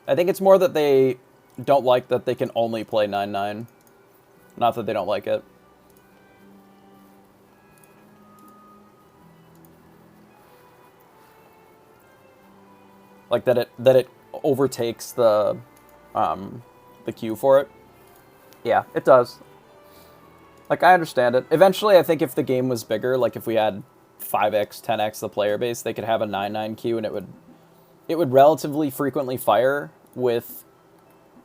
I think it's more that they don't like that they can only play 9-9. Not that they don't like it. Like that it overtakes the queue for it. Yeah, it does. Like, I understand it. Eventually, I think if the game was bigger, like if we had 5x, 10x the player base, they could have a 9-9 queue, and it would relatively frequently fire with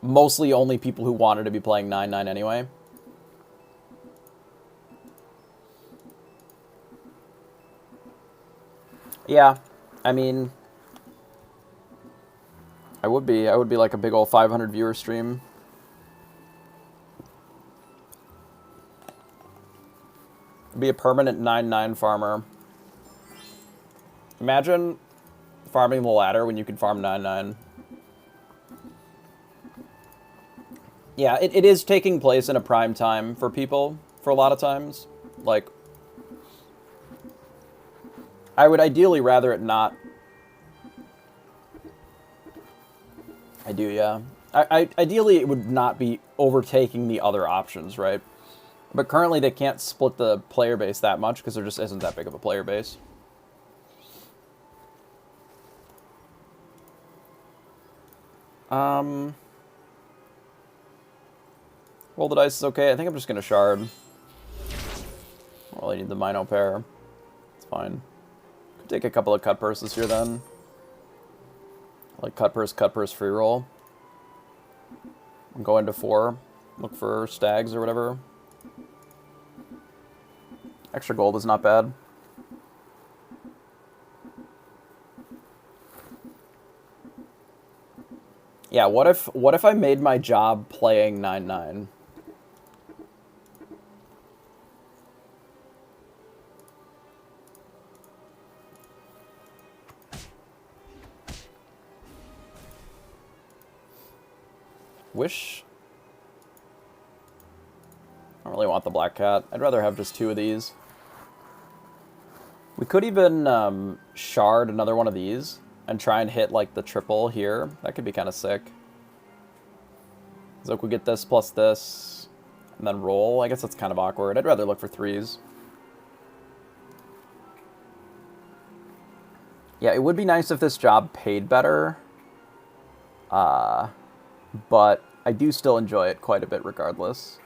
mostly only people who wanted to be playing 9-9 anyway. Yeah, I mean, I would be like a big old 500 viewer stream. Be a permanent 9-9 farmer. Imagine farming the ladder when you can farm 9-9. Yeah, it is taking place in a prime time for people for a lot of times. Like, I would ideally rather it not. I do, yeah. Ideally, it would not be overtaking the other options, right? But currently, they can't split the player base that much because there just isn't that big of a player base. Roll the dice is okay. I think I'm just going to shard. Well, I need the Mino pair. It's fine. Could take a couple of cut purses here then. Like cut purse, free roll. Go into 4. Look for stags or whatever. Extra gold is not bad. Yeah, what if I made my job playing 9-9? Wish... I don't really want the black cat. I'd rather have just 2 of these. We could even shard another one of these and try and hit like the triple here. That could be kind of sick. So if we get this plus this and then roll, I guess that's kind of awkward. I'd rather look for 3s. Yeah, it would be nice if this job paid better. But I do still enjoy it quite a bit regardless.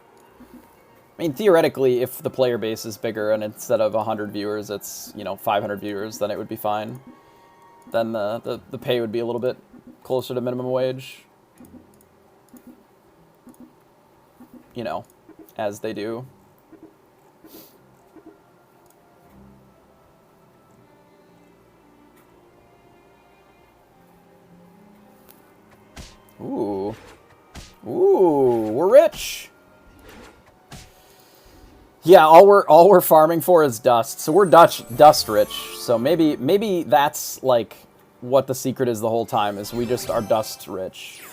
I mean, theoretically, if the player base is bigger and instead of 100 viewers, it's, 500 viewers, then it would be fine. Then the pay would be a little bit closer to minimum wage. As they do. Ooh. Ooh, we're rich! Yeah, all we're farming for is dust. So we're dust rich. So maybe that's like what the secret is the whole time, is we just are dust rich.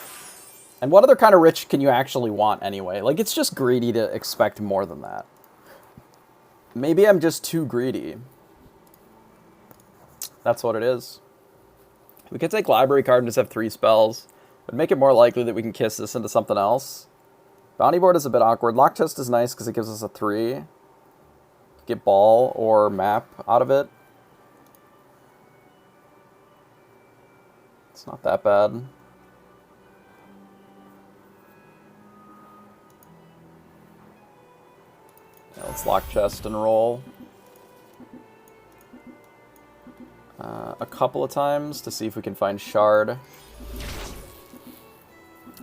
And what other kind of rich can you actually want anyway? Like, it's just greedy to expect more than that. Maybe I'm just too greedy. That's what it is. We could take library card and just have 3 spells. But make it more likely that we can kiss this into something else. Bounty board is a bit awkward. Lock test is nice because it gives us a 3. Get ball or map out of it. It's not that bad. Yeah, let's lock chest and roll. A couple of times to see if we can find shard.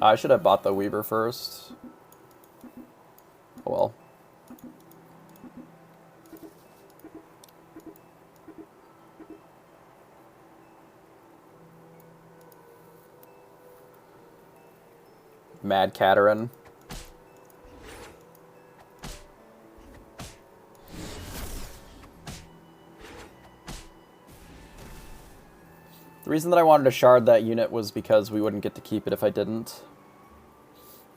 I should have bought the Weaver first. Oh well. Mad Caterin. The reason that I wanted to shard that unit was because we wouldn't get to keep it if I didn't.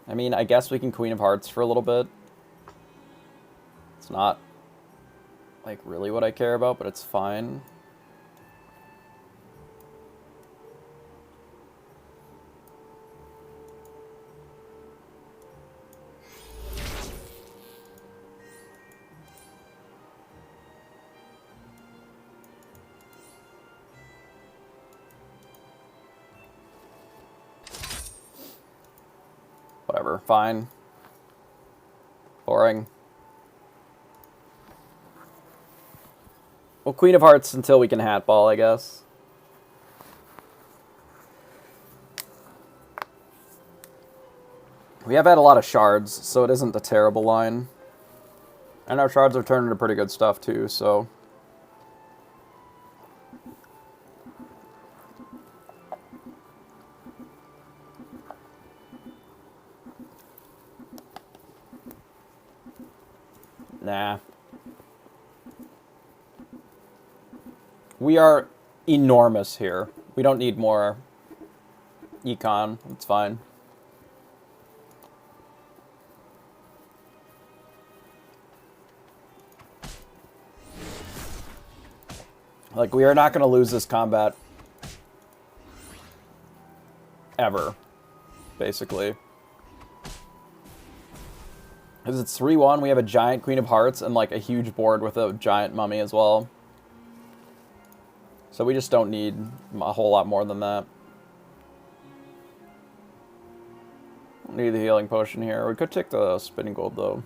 I mean, I guess we can Queen of Hearts for a little bit. It's not, like, really what I care about, but it's fine. Whatever, fine. Boring. Well, Queen of Hearts until we can Hatball, I guess. We have had a lot of shards, so it isn't a terrible line. And our shards are turning into pretty good stuff, too, so... Nah. We are enormous here. We don't need more econ. It's fine. Like, we are not going to lose this combat ever, basically. Because it's 3-1, we have a giant Queen of Hearts and, like, a huge board with a giant mummy as well. So we just don't need a whole lot more than that. Need the healing potion here. We could take the spinning gold, though.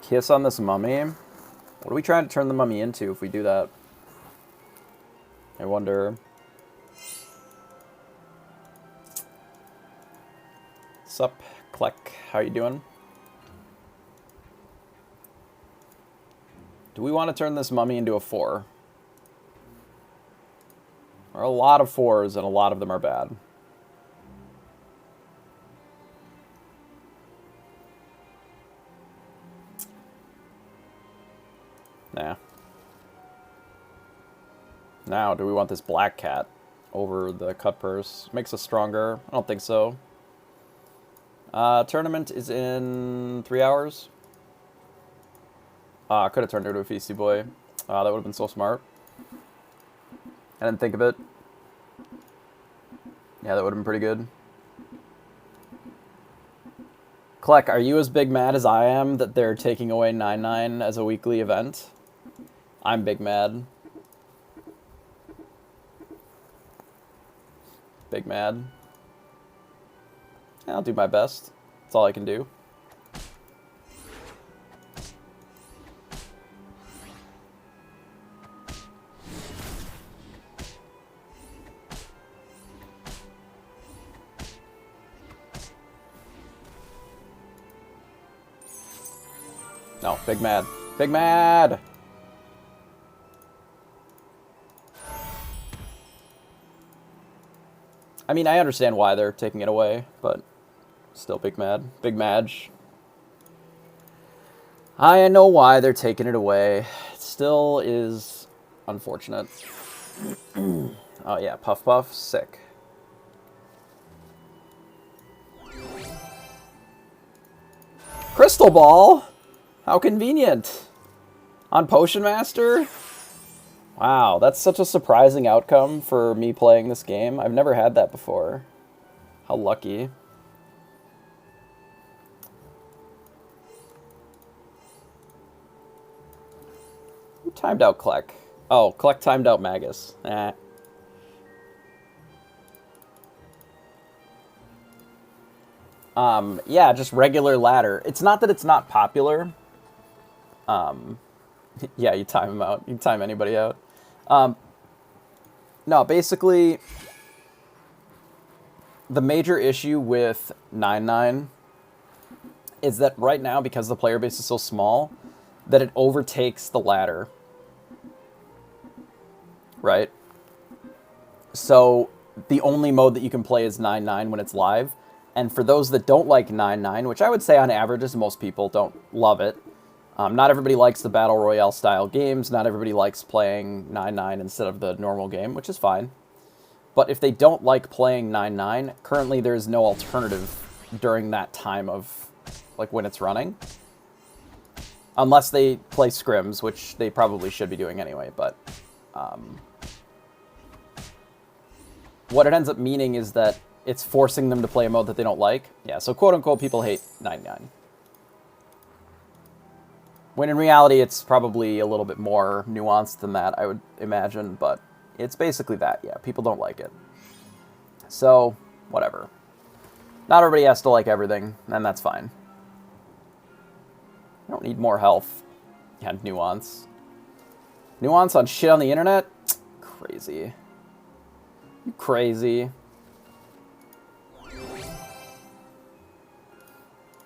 Kiss on this mummy. What are we trying to turn the mummy into if we do that? I wonder. Sup, Kleck? How you doing? Do we want to turn this mummy into a 4? There are a lot of 4s, and a lot of them are bad. Nah. Now, do we want this black cat over the cut purse? Makes us stronger. I don't think so. Tournament is in 3 hours. I could have turned her into a Feisty Boy. That would have been so smart. I didn't think of it. Yeah, that would have been pretty good. Kleck, are you as big mad as I am that they're taking away 9-9 as a weekly event? I'm big mad. Big mad. I'll do my best. That's all I can do. No, big mad. Big mad! I mean, I understand why they're taking it away, but still big mad. Big madge. I know why they're taking it away. It still is unfortunate. Oh yeah, Puff Puff, sick. Crystal Ball? How convenient. On Potion Master? Wow, that's such a surprising outcome for me playing this game. I've never had that before. How lucky. Who timed out Kleck? Oh, Kleck timed out Magus. Eh. Yeah, just regular ladder. It's not that it's not popular. Yeah, you time him out. You time anybody out. No, basically, the major issue with 9-9 is that right now, because the player base is so small, that it overtakes the ladder. Right? So, the only mode that you can play is 9-9 when it's live. And for those that don't like 9-9, which I would say on average is most people don't love it, not everybody likes the Battle Royale style games. Not everybody likes playing 9-9 instead of the normal game, which is fine. But if they don't like playing 9-9, currently there is no alternative during that time of, like, when it's running. Unless they play scrims, which they probably should be doing anyway, but... what it ends up meaning is that it's forcing them to play a mode that they don't like. Yeah, so quote-unquote people hate 9-9. When in reality, it's probably a little bit more nuanced than that, I would imagine, but it's basically that, yeah. People don't like it. So, whatever. Not everybody has to like everything, and that's fine. I don't need more health. Yeah, nuance. Nuance on shit on the internet? Crazy. You crazy.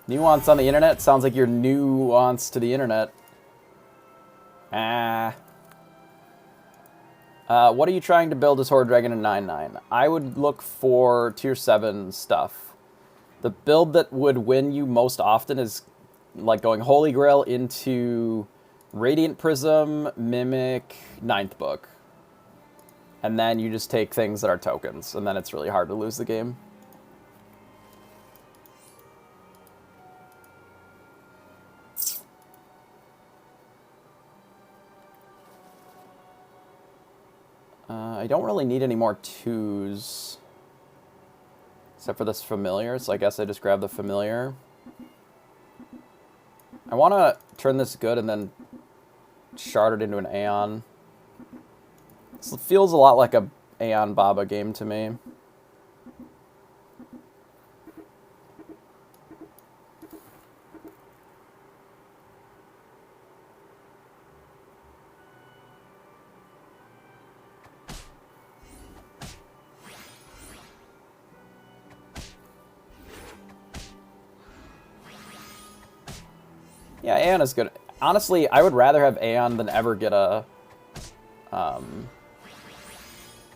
Nuance on the internet sounds like you're nuance to the internet. What are you trying to build as Horde Dragon in 9-9? I would look for tier 7 stuff. The build that would win you most often is like going Holy Grail into Radiant Prism, Mimic, 9th Book. And then you just take things that are tokens, and then it's really hard to lose the game. I don't really need any more 2s. Except for this familiar, so I guess I just grab the familiar. I want to turn this good and then shard it into an Aeon. This feels a lot like a Aeon Baba game to me. Yeah, Aeon is good. Honestly, I would rather have Aeon than ever get a... than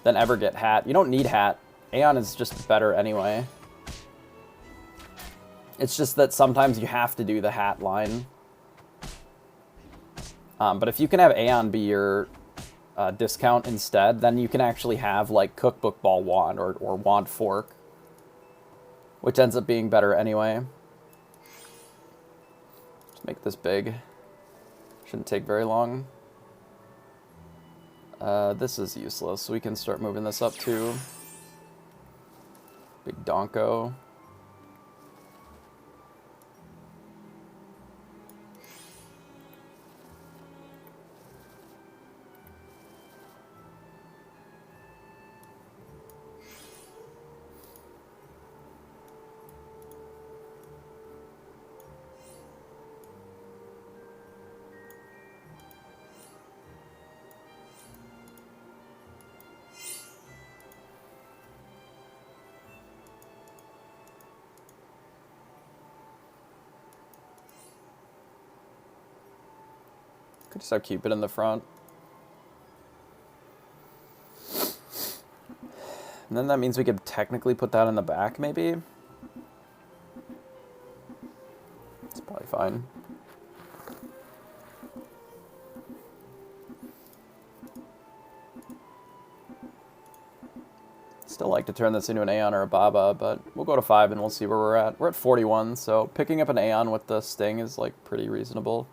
ever get Hat. You don't need Hat. Aeon is just better anyway. It's just that sometimes you have to do the Hat line. But if you can have Aeon be your discount instead, then you can actually have, like, Cookbook Ball Wand or Wand Fork. Which ends up being better anyway. Make this big. Shouldn't take very long. This is useless. We can start moving this up too. Big Donko. Could just have Cupid in the front. And then that means we could technically put that in the back, maybe? It's probably fine. Still like to turn this into an Aeon or a Baba, but we'll go to 5 and we'll see where we're at. We're at 41, so picking up an Aeon with the Sting is, like, pretty reasonable.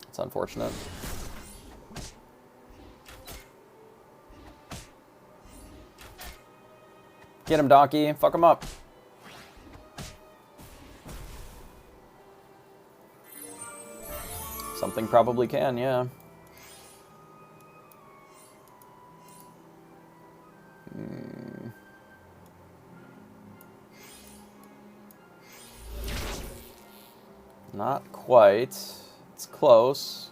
It's unfortunate. Get him, Donkey. Fuck him up. Something probably can, yeah. Not quite. It's close.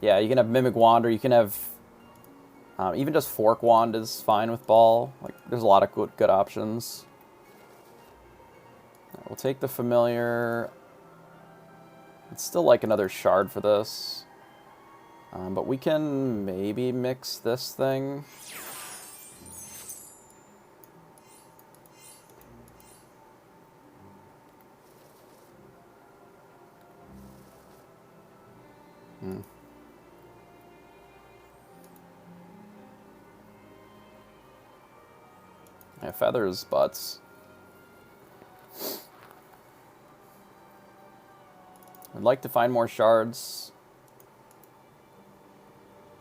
Yeah, you can have Mimic Wand, or you can have... even just Fork Wand is fine with Ball. Like, there's a lot of good options. We'll take the Familiar. I'd still like another Shard for this. But we can maybe mix this thing. Yeah, Feathers, Butts. I'd like to find more shards.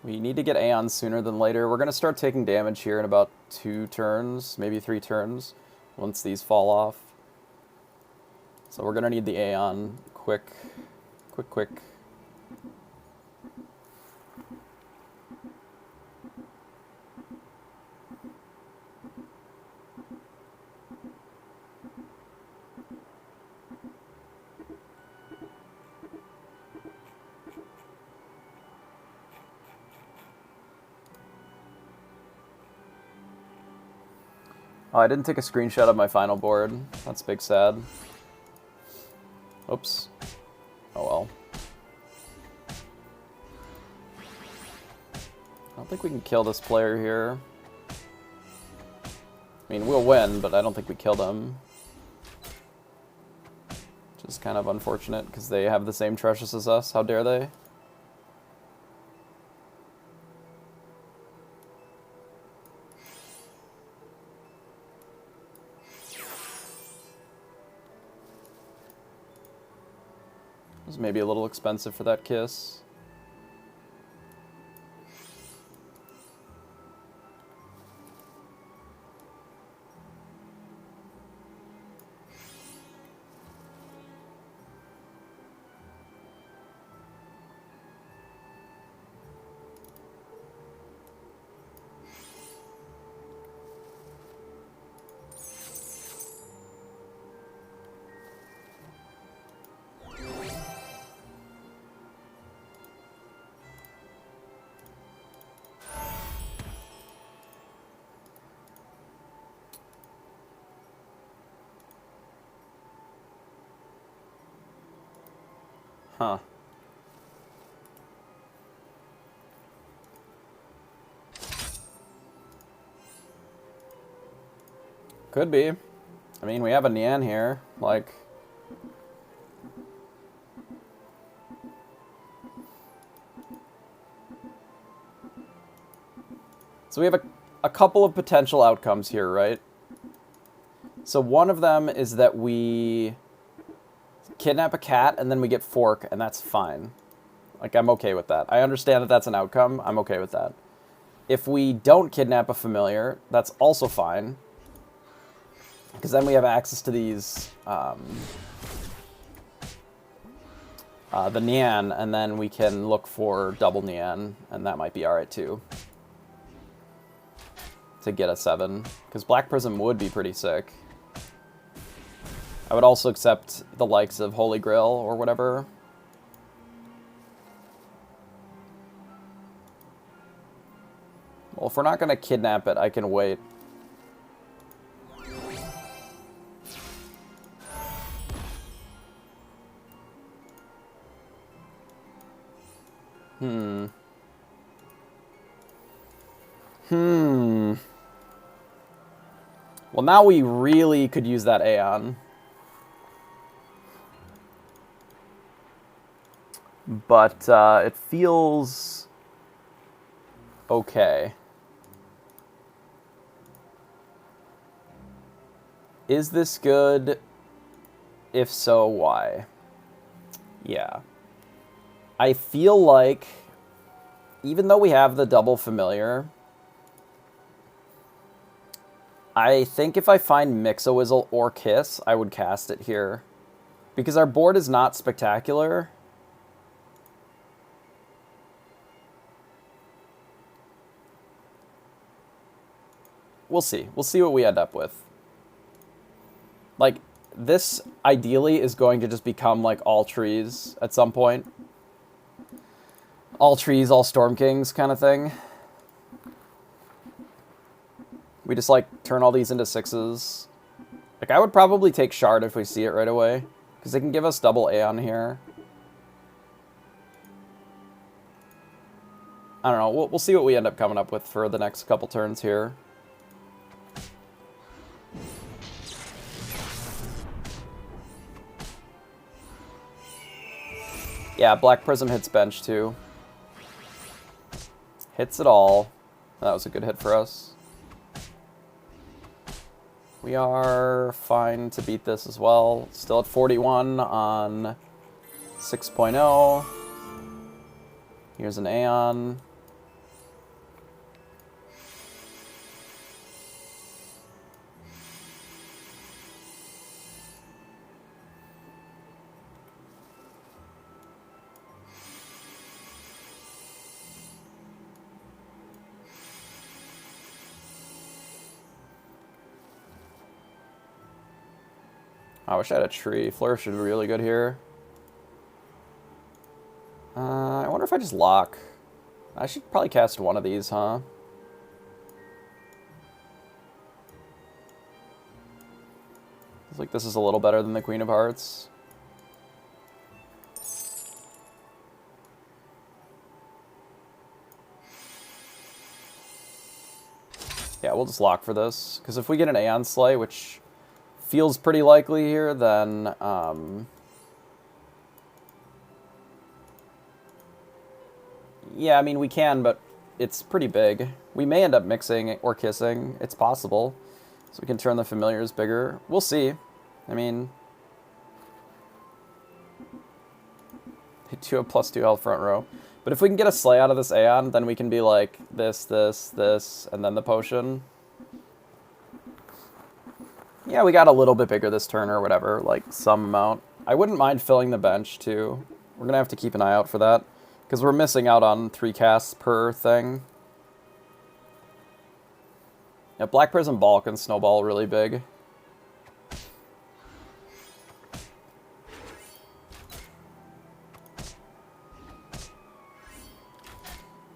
We need to get Aeon sooner than later. We're going to start taking damage here in about 2 turns, maybe 3 turns, once these fall off. So we're going to need the Aeon quick. Oh, I didn't take a screenshot of my final board. That's big sad. Oops. Oh well. I don't think we can kill this player here. I mean, we'll win, but I don't think we killed him. Which is kind of unfortunate, because they have the same treasures as us. How dare they? It was maybe a little expensive for that kiss. Huh. Could be. I mean, we have a Nian here. Like... So we have a couple of potential outcomes here, right? So one of them is that we kidnap a cat and then we get fork, and that's fine. Like, I'm okay with that. I understand that that's an outcome. I'm okay with that. If we don't kidnap a familiar, that's also fine. Because then we have access to these, the Nian, and then we can look for double Nian, and that might be alright too. To get a 7. Because Black Prism would be pretty sick. I would also accept the likes of Holy Grail or whatever. Well, if we're not going to kidnap it, I can wait. Well, now we really could use that Aeon. But it feels okay. Is this good? If so, why? Yeah. I feel like, even though we have the double familiar, I think if I find Mix-a-Wizzle or Kiss, I would cast it here. Because our board is not spectacular. We'll see. We'll see what we end up with. Like, this ideally is going to just become like all trees at some point. All trees, all Storm Kings kind of thing. We just like turn all these into 6s. Like, I would probably take Shard if we see it right away. Because they can give us double Aeon here. I don't know. We'll see what we end up coming up with for the next couple turns here. Yeah, Black Prism hits bench too. Hits it all. That was a good hit for us. We are fine to beat this as well. Still at 41 on 6.0. Here's an Aeon. I wish I had a tree. Flourish would be really good here. I wonder if I just lock. I should probably cast one of these, huh? Feels like this is a little better than the Queen of Hearts. Yeah, we'll just lock for this. Because if we get an Aeon Slay, which feels pretty likely here, then... yeah, I mean, we can, but it's pretty big. We may end up mixing or kissing. It's possible. So we can turn the familiars bigger. We'll see. I mean... they do have +2 health front row. But if we can get a Slay out of this Aeon, then we can be like this, and then the potion. Yeah, we got a little bit bigger this turn or whatever, like some amount. I wouldn't mind filling the bench too. We're going to have to keep an eye out for that, because we're missing out on 3 casts per thing. Yeah, Black Prism Ball can snowball really big.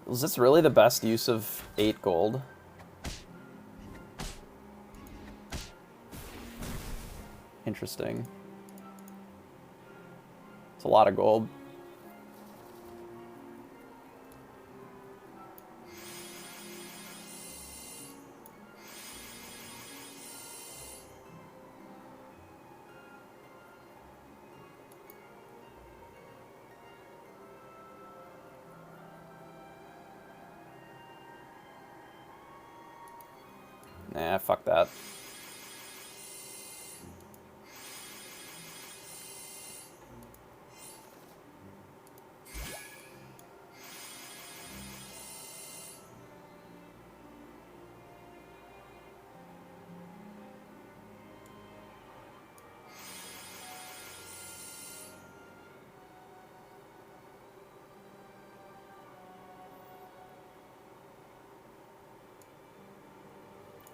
Was this really the best use of 8 gold? Interesting. It's a lot of gold. Nah, fuck that.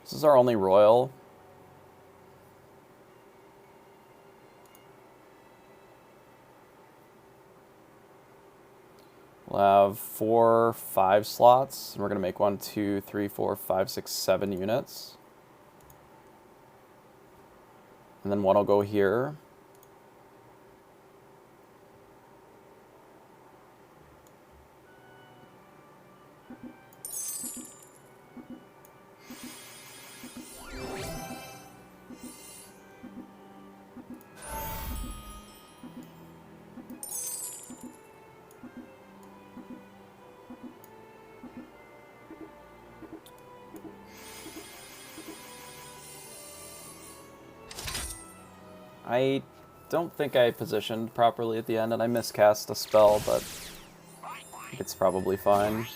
This is our only royal. We'll have 4, 5 slots, and we're going to make 1, 2, 3, 4, 5, 6, 7 units. And then one will go here. I don't think I positioned properly at the end, and I miscast a spell, but it's probably fine.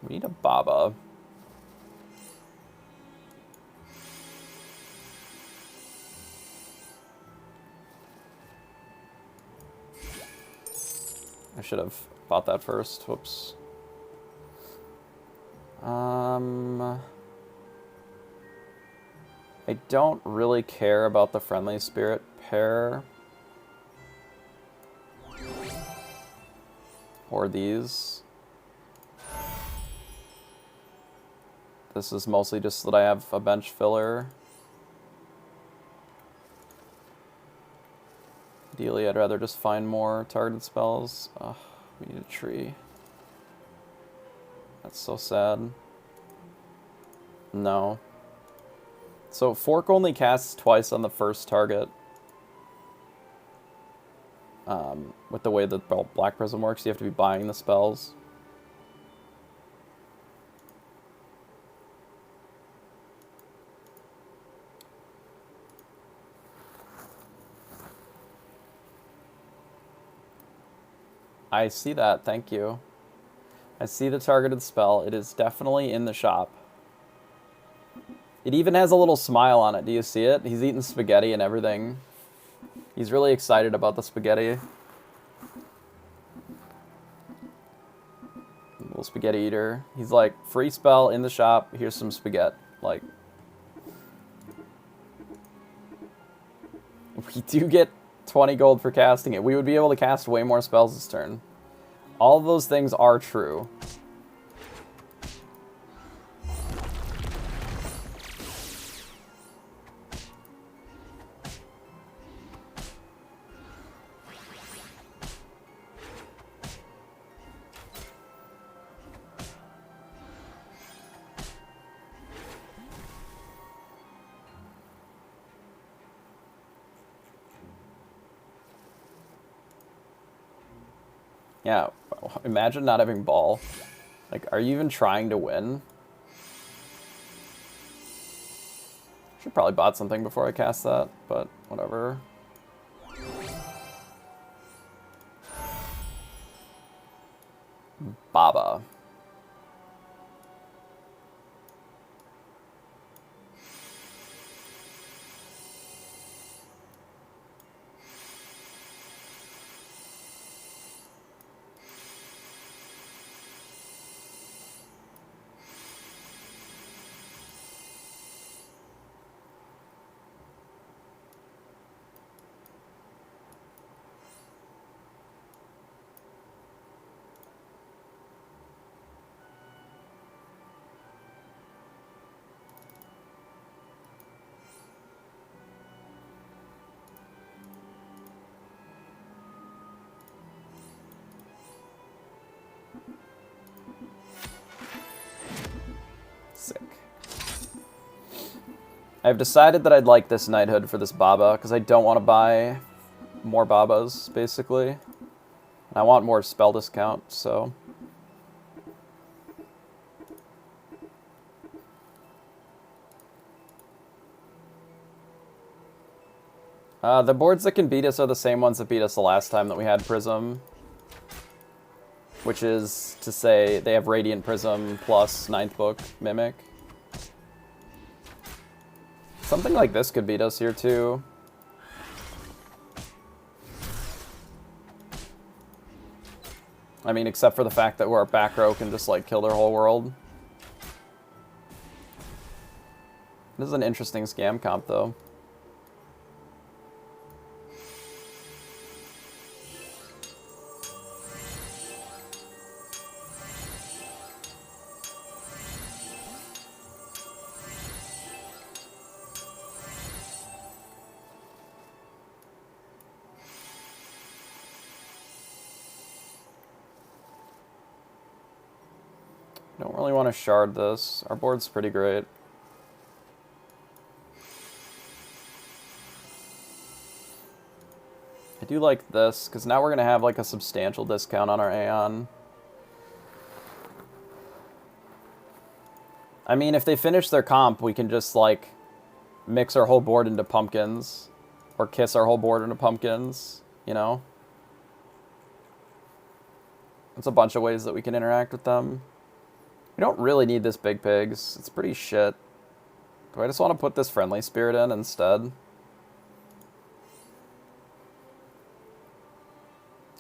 We need a Baba. I should have bought that first. Whoops. I don't really care about the Friendly Spirit pair. Or these. This is mostly just so that I have a bench filler. Ideally, I'd rather just find more targeted spells. Ugh, we need a tree. That's so sad. No. So Fork only casts twice on the first target. With the way that Black Prism works, you have to be buying the spells. I see that, thank you. I see the targeted spell. It is definitely in the shop. It even has a little smile on it. Do you see it? He's eating spaghetti and everything. He's really excited about the spaghetti. Little spaghetti eater. He's like, free spell in the shop. Here's some spaghetti. Like, we do get 20 gold for casting it. We would be able to cast way more spells this turn. All of those things are true. Yeah, imagine not having ball. Like, are you even trying to win? Should probably bought something before I cast that, but whatever. Baba. Sick. I've decided that I'd like this knighthood for this Baba, because I don't want to buy more Babas, basically. And I want more spell discount, so... the boards that can beat us are the same ones that beat us the last time that we had Prism. Which is to say they have Radiant Prism plus 9th book Mimic. Something like this could beat us here too. I mean, except for the fact that our back row can just like kill their whole world. This is an interesting scam comp though. Don't really want to shard this. Our board's pretty great. I do like this, because now we're going to have like a substantial discount on our Aeon. I mean, if they finish their comp, we can just like mix our whole board into pumpkins. Or kiss our whole board into pumpkins, you know? There's a bunch of ways that we can interact with them. We don't really need this Big Pigs. It's pretty shit. Do I just want to put this Friendly Spirit in instead?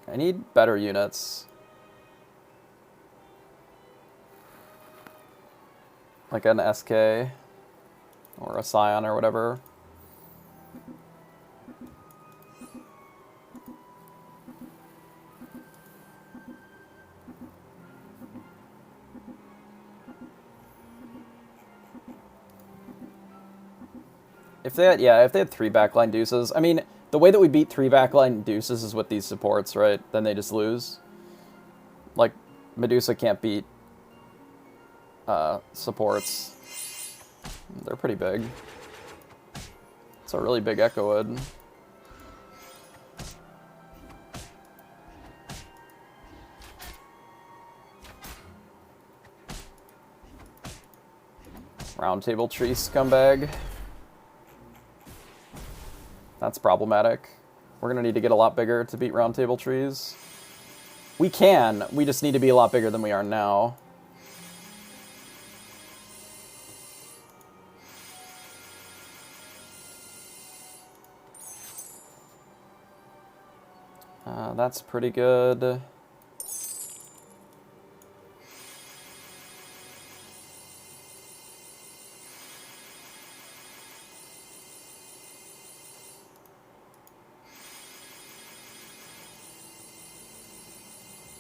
I need better units. Like an SK or a Scion or whatever. If they had 3 backline deuces, I mean, the way that we beat 3 backline deuces is with these supports, right? Then they just lose. Like, Medusa can't beat supports. They're pretty big. It's a really big Echo Wood. Round Table Tree scumbag. That's problematic. We're going to need to get a lot bigger to beat Round Table Trees. We can. We just need to be a lot bigger than we are now. That's pretty good.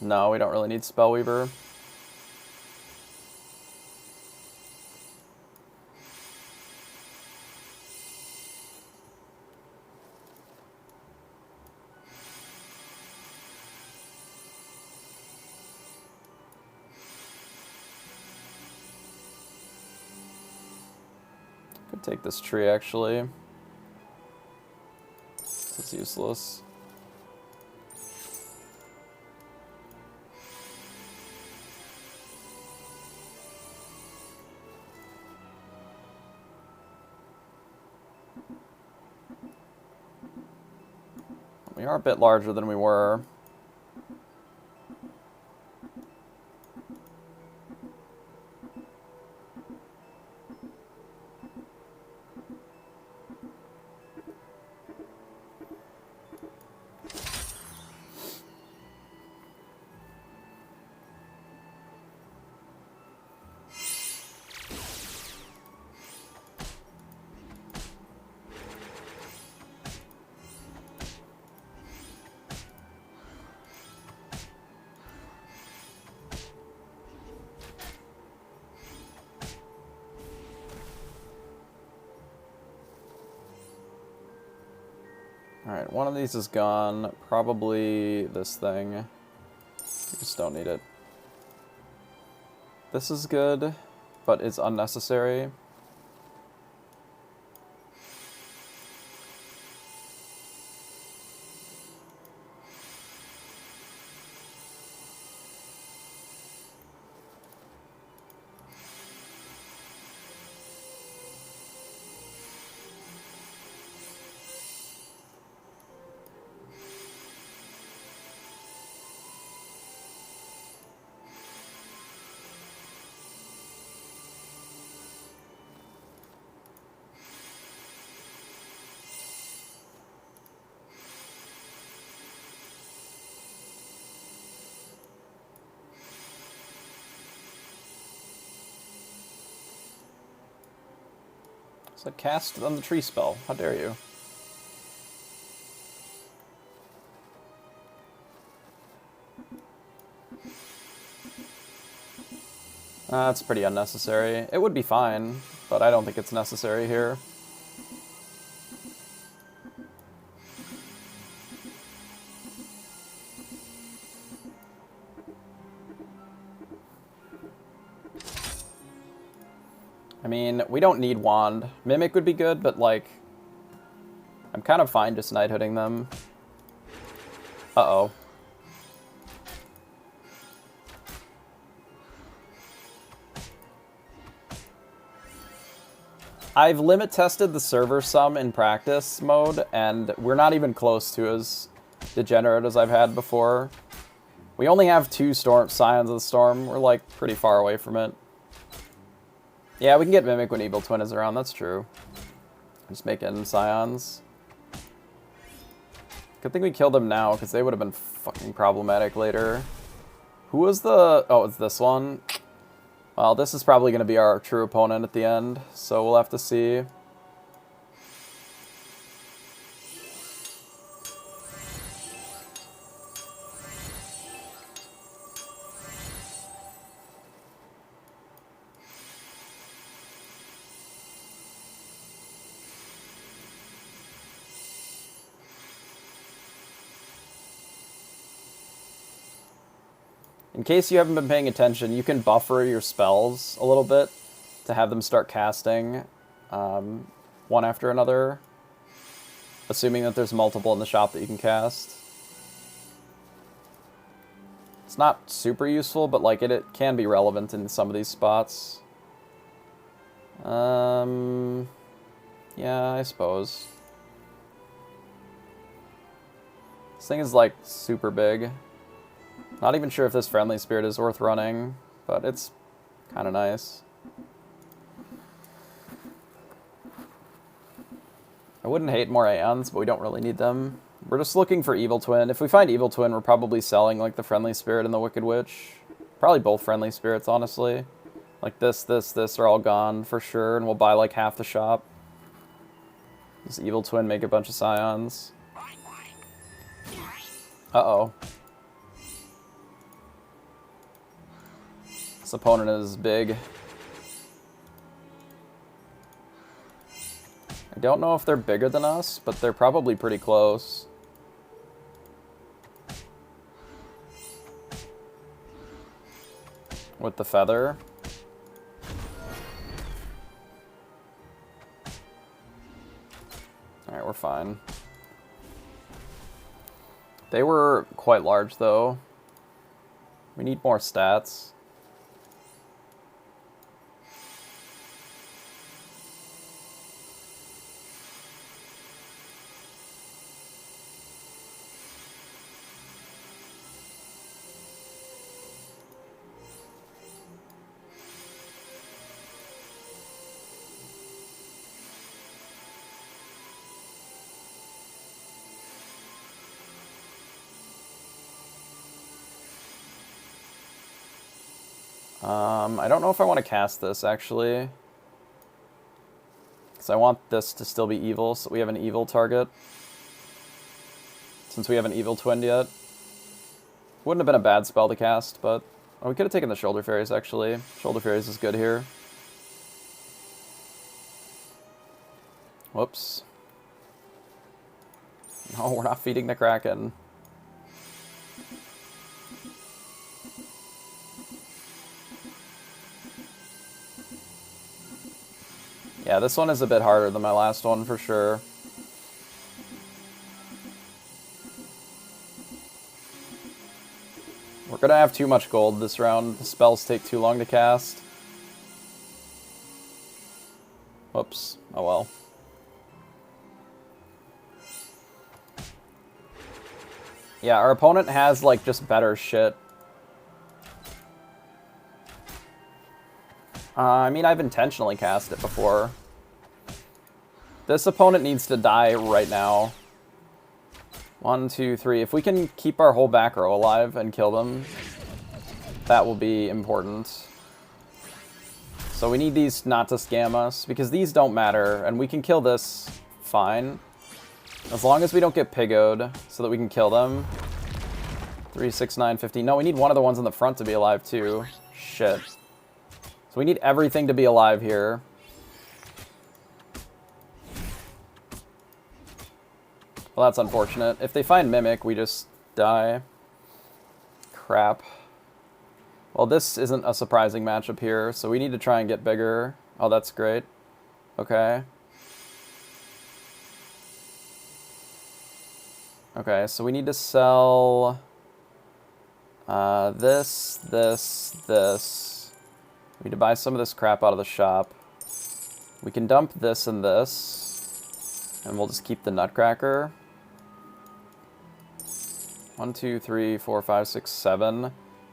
No, we don't really need Spellweaver. Could take this tree, actually. It's useless. We are a bit larger than we were. Alright, one of these is gone. Probably this thing. We just don't need it. This is good, but it's unnecessary. So cast on the tree spell. How dare you? That's pretty unnecessary. It would be fine, but I don't think it's necessary here. I mean, we don't need Wand. Mimic would be good, but, like, I'm kind of fine just Knighthooding them. Uh-oh. I've limit tested the server some in practice mode, and we're not even close to as degenerate as I've had before. We only have 2 Scions of the Storm. We're, like, pretty far away from it. Yeah, we can get Mimic when Evil Twin is around, that's true. Just make it in Scions. Good thing we killed them now, because they would have been fucking problematic later. Who was the... Oh, it's this one. Well, this is probably going to be our true opponent at the end, so we'll have to see. In case you haven't been paying attention, you can buffer your spells a little bit to have them start casting one after another, assuming that there's multiple in the shop that you can cast. It's not super useful, but like it can be relevant in some of these spots. Yeah, I suppose. This thing is like super big. Not even sure if this Friendly Spirit is worth running, but it's kind of nice. I wouldn't hate more Aeons, but we don't really need them. We're just looking for Evil Twin. If we find Evil Twin, we're probably selling like the Friendly Spirit and the Wicked Witch. Probably both Friendly Spirits, honestly. Like this are all gone for sure, and we'll buy like half the shop. This Evil Twin make a bunch of Scions. Uh-oh. This opponent is big. I don't know if they're bigger than us, but they're probably pretty close. With the feather. Alright, we're fine. They were quite large, though. We need more stats. I don't know if I want to cast this, actually. Because I want this to still be evil, so we have an evil target. Since we haven't Evil Twinned yet. Wouldn't have been a bad spell to cast, but... Oh, we could have taken the Shoulder Fairies, actually. Shoulder Fairies is good here. Whoops. No, we're not feeding the Kraken. Yeah, this one is a bit harder than my last one, for sure. We're gonna have too much gold this round. The spells take too long to cast. Whoops. Oh well. Yeah, our opponent has, like, just better shit. I mean, I've intentionally cast it before. This opponent needs to die right now. 1, 2, 3. If we can keep our whole back row alive and kill them, that will be important. So we need these not to scam us, because these don't matter, and we can kill this fine. As long as we don't get Piggoed, so that we can kill them. 3, 6, 9, 15. No, we need one of the ones in the front to be alive, too. Shit. So we need everything to be alive here. Well, that's unfortunate. If they find Mimic, we just die. Crap. Well, this isn't a surprising matchup here, so we need to try and get bigger. Oh, that's great. Okay. Okay, so we need to sell... this. We need to buy some of this crap out of the shop. We can dump this and this. And we'll just keep the Nutcracker. 1, 2, 3, 4, 5, 6, 7.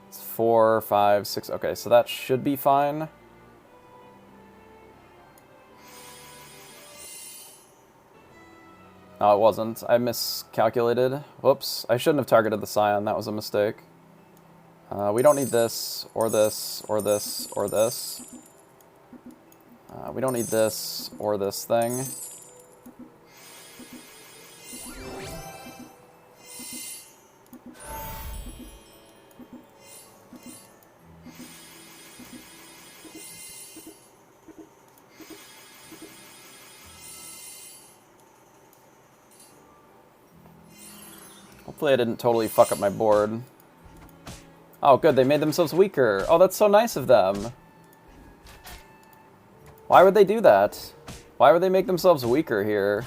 It's 4, 5, 6. Okay, so that should be fine. No, it wasn't. I miscalculated. Whoops. I shouldn't have targeted the Scion. That was a mistake. We don't need this, or this, or this, or this. We don't need this, or this thing. Hopefully I didn't totally fuck up my board. Oh, good, they made themselves weaker. Oh, that's so nice of them. Why would they do that? Why would they make themselves weaker here?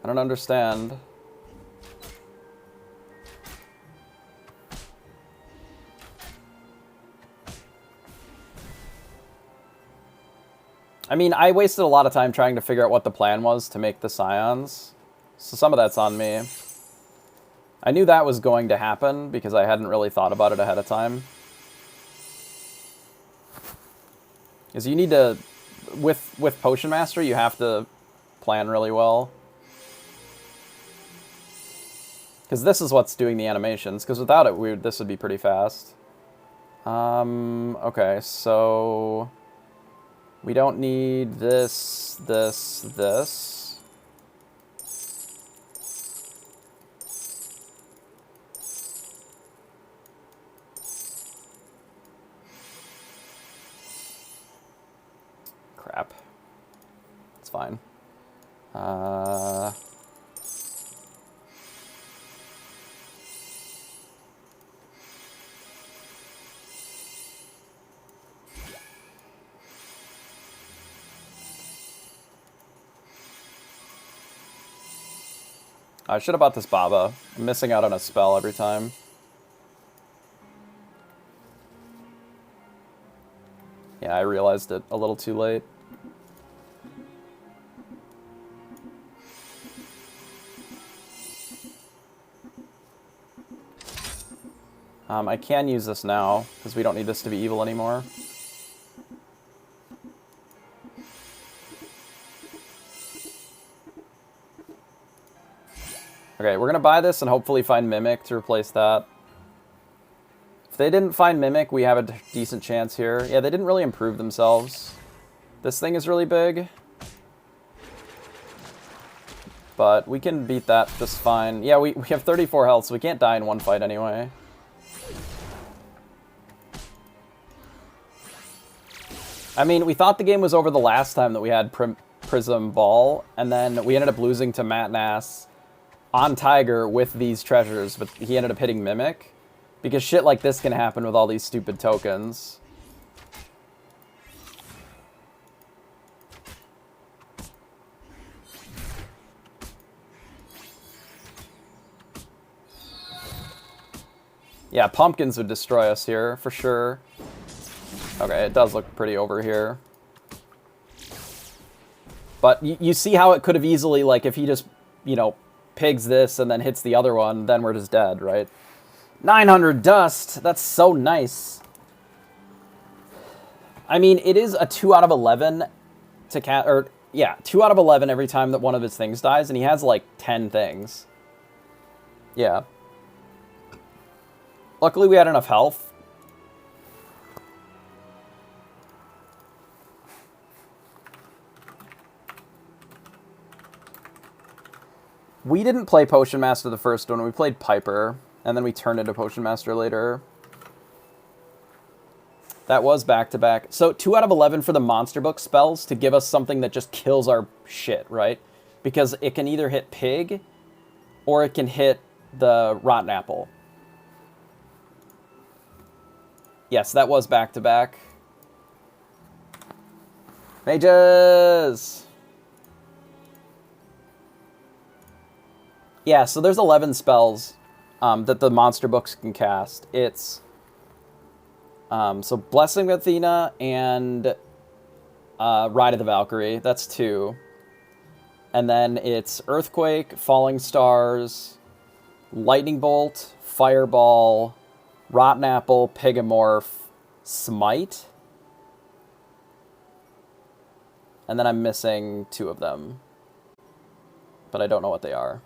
I don't understand. I mean, I wasted a lot of time trying to figure out what the plan was to make the Scions. So some of that's on me. I knew that was going to happen because I hadn't really thought about it ahead of time. Because you need to, with Potion Master, you have to plan really well. Because this is what's doing the animations. Because without it, this would be pretty fast. Okay, so we don't need this, this. Crap. It's fine. I should have bought this Baba. I'm missing out on a spell every time. Yeah, I realized it a little too late. I can use this now, because we don't need this to be evil anymore. Okay, we're going to buy this and hopefully find Mimic to replace that. If they didn't find Mimic, we have a decent chance here. Yeah, they didn't really improve themselves. This thing is really big. But we can beat that just fine. Yeah, we have 34 health, so we can't die in one fight anyway. I mean, we thought the game was over the last time that we had Prism Ball, and then we ended up losing to Matnass on Tiger with these treasures, but he ended up hitting Mimic. Because shit like this can happen with all these stupid tokens. Yeah, pumpkins would destroy us here, for sure. Okay, it does look pretty over here. But you see how it could have easily, like, if he just, you know, pigs this and then hits the other one, then we're just dead, right? 900 dust! That's so nice. I mean, it is a 2 out of 11 to cat, or, yeah, 2 out of 11 every time that one of his things dies, and he has, like, 10 things. Yeah. Luckily, we had enough health. We didn't play Potion Master the first one. We played Piper, and then we turned into Potion Master later. That was back-to-back. So 2 out of 11 for the Monster Book spells to give us something that just kills our shit, right? Because it can either hit Pig, or it can hit the Rotten Apple. Yes, that was back-to-back. Mages! Yeah, so there's 11 spells that the monster books can cast. It's so Blessing of Athena and Ride of the Valkyrie. That's 2. And then it's Earthquake, Falling Stars, Lightning Bolt, Fireball, Rotten Apple, Pigamorph, Smite. And then I'm missing 2 of them. But I don't know what they are.